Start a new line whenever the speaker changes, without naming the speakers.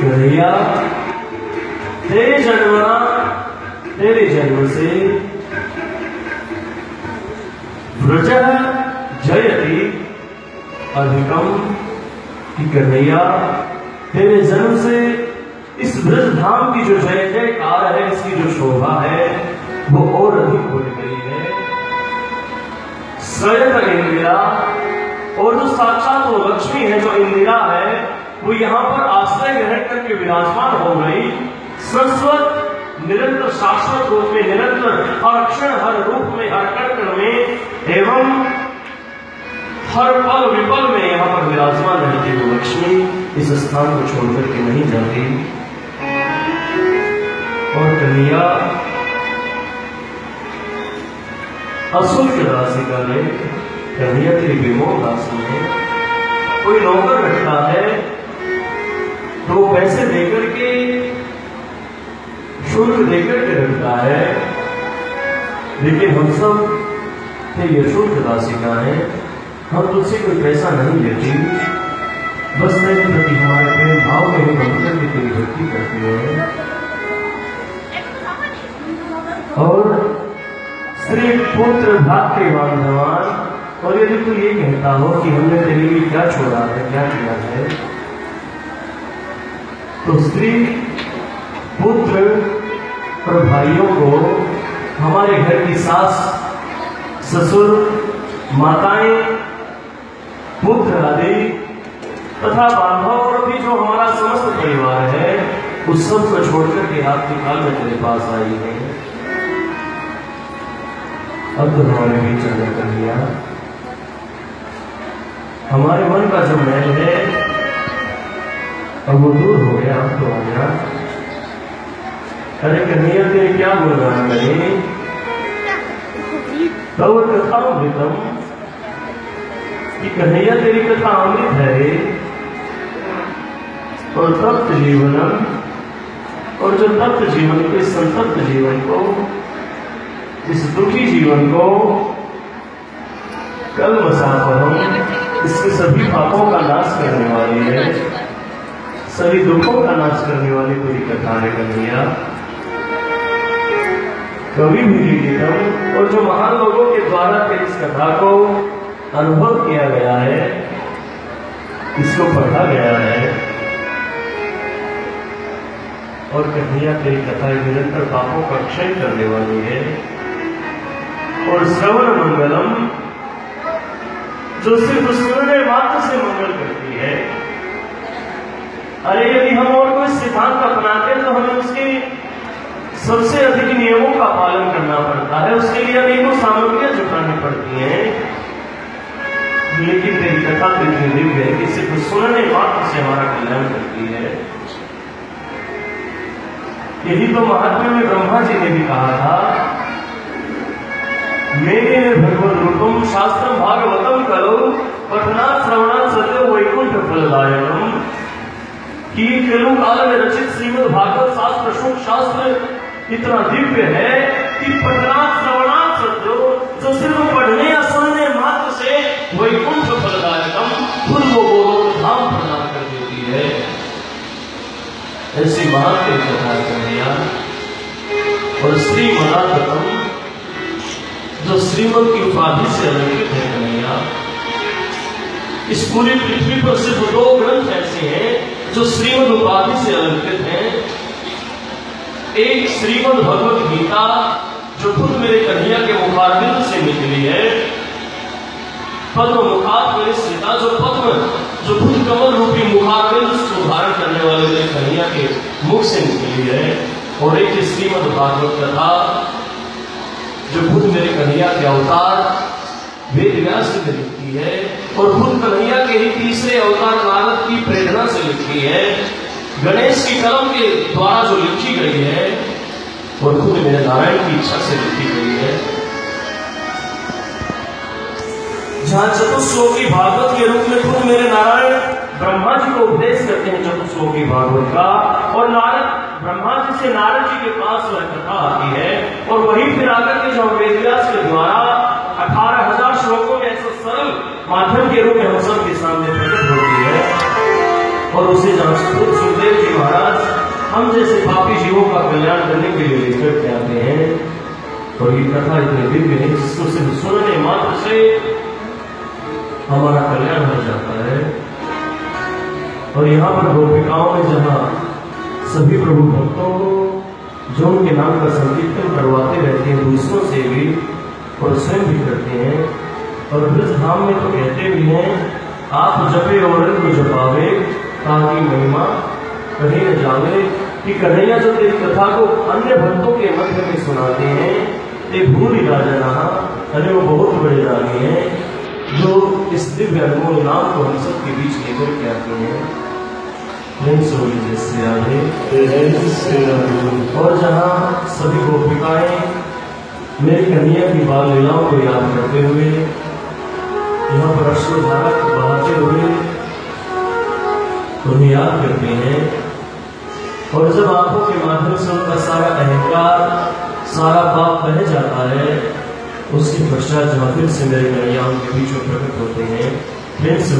कन्हैया तेरे जन्म से व्रजः जयति अधिकम। कि कन्हैया तेरे जन्म से इस ब्रज धाम की जो जय जयकार है, इसकी जो शोभा है वो और अधिक हो गई है। स्वयं इंदिरा और जो साक्षात वो लक्ष्मी है, जो इंदिरा है, वो यहाँ पर आश्रय ग्रहण करके विराजमान हो गई। सरस्वत निरंतर शाश्वत रूप में, निरंतर हर क्षण हर रूप में, हर कण कण में एवं हर पल विपल में यहाँ पर विराजमान रहती वो लक्ष्मी इस स्थान को छोड़कर के नहीं जाती। और कन्हैया अशुल्क राशि का ले कन्हैया तेरी विमोह राशि में कोई नौकर रखता है तो पैसे देकर के, शुल्क देकर के रखता है, लेकिन हम सब ये शुल्क राशि का है। हम तुझसे कोई पैसा नहीं लेती, बस तेरे प्रति हमारे प्रेम भाव में ही मंत्र की तेरी भक्ति करती है। और स्त्री पुत्र भ्रातृ बांधवान, और यदि तू ये कहता हो कि हमने तेरे लिए क्या छोड़ा है, क्या किया है, तो स्त्री पुत्र और भाइयों को, हमारे घर की सास ससुर माताएं पुत्र आदि तथा बांधव और भी जो हमारा समस्त परिवार है, उस सब को छोड़कर के हाथ की काल में तेरे पास आई है। अब तो हमारे बीच आना कन्हैया, हमारे मन का जो मैल है अब वो दूर हो गया। अब तो आ गया। अरे कन्हैया तेरे क्या गुणगान करें, तब कथामृतम, कि कन्हैया तेरी कथा अमृत है और तप्त जीवनम, और जो तप्त जीवन को, इस संतप्त जीवन को, इस दुखी जीवन को कल्मषापहम, इसके सभी पापों का नाश करने वाली है, सभी दुखों का नाश करने वाली पूरी कथा है कन्हैया। कवि भी लिखितम, और जो महान लोगों के द्वारा इस कथा को अनुभव किया गया है, इसको पढ़ा गया है। और कन्हैया तेरी कथा निरंतर पापों का क्षय करने वाली है। और श्रवण मंगलम जो सिर्फ सुनने मात्र से मंगल करती है। अरे यदि हम और कोई सिद्धांत अपनाते हैं तो हमें उसके सबसे अधिक नियमों का पालन करना पड़ता है, उसके लिए अनेकों सामग्रियां जुटानी पड़ती हैं। लेकिन तेरी कथा तो इतनी दिव्य है कि सिर्फ सुनने मात्र से हमारा कल्याण करती है। यही तो महात्म्य में ब्रह्मा जी ने भी कहा था, मेरे भगवत रूपम शास्त्रम भागवतम करो पठनात् श्रवणात् सत्य वैकुंठ फलदायकम। कि कलु काल में रचित श्रीमद् भागवत शास्त्र शुभ शास्त्र इतना दिव्य है कि पठनात् श्रवणात् सत्य जो सिर्फ पढ़ने या सुनने मात्र से वैकुंठ फलदायकम खुद वो गोलोक धाम प्रदान कर देती है। ऐसी महान कथा कन्हैया। और श्रीमदातम जो श्रीमद की उपाधि से अलंकृत है कन्हैया। इस पूरी पृथ्वी पर सिर्फ 2 ग्रंथ ऐसे हैं जो श्रीमद उपाधि से अलंकृत हैं। एक श्रीमद भगवत गीता जो खुद मेरे कन्हैया के मुखारबिंद से निकली है, पद्म मुखात मेरे सीता जो खुद कमल रूपी मुखारबिंद को धारण करने वाले मेरे कन्हैया के मुख से निकली है। और एक श्रीमद भागवत कथा जो खुद मेरे कन्हैया के अवतार वेद व्यास से लिखी है और खुद कन्हैया के ही तीसरे अवतार नारद की प्रेरणा से लिखी है, गणेश की कलम के द्वारा जो लिखी गई है और खुद मेरे नारायण की इच्छा से लिखी गई है। जहां चतुश्लोकी भागवत के रूप में खुद मेरे नारायण ब्रह्मा जी को उपदेश करते हैं चतुश्लोकी भागवत का, और नारद ब्रह्मा जी से नारद जी के पास वह कथा आती है और वही फिर आकर के जो वेदव्यास के द्वारा 18,000 श्लोकों में ऐसा सरल माध्यम के रूप में हम सब के सामने प्रकट होती है। और उसे जहां खुद सुखदेव जी महाराज हम जैसे पापी जीवों का कल्याण करने के लिए लेकर के आते हैं। और ये कथा इतनी दिव्य है जिसको सिर्फ सुनने मात्र से हमारा कल्याण हो जाता है। और यहाँ पर गोपिकाओं में जहाँ सभी प्रभु भक्तों को जो उनके नाम का संकीर्तन करवाते रहते हैं दूसरों से भी और स्वयं भी करते हैं। और ब्रज धाम में तो कहते भी हैं, आप जपे और को जपावे ताकि महिमा कहीं न जावे। कि कन्हैया जो तेरी कथा को अन्य भक्तों के मध्य में सुनाते हैं, एक भूरी राजा, अरे वो बहुत बड़े रानी हैं जो इस दिव्य अनमोल नाम को हम सब के बीच लेकर के आते हैं। जैसे आगे और जहाँ सभी गोपिकाएं मेरी कन्हैया की बाल लीलाओं को याद करते हुए यहाँ पर अश्रुधारा बहाते हुए उन्हें याद करते हैं। और जब आंखों के माध्यम से उनका सारा अहंकार सारा पाप बह जाता है, उसके पश्चात जहाँ फिर से मेरे कन्हैया उनके बीच में प्रकट होते हैं। जैसे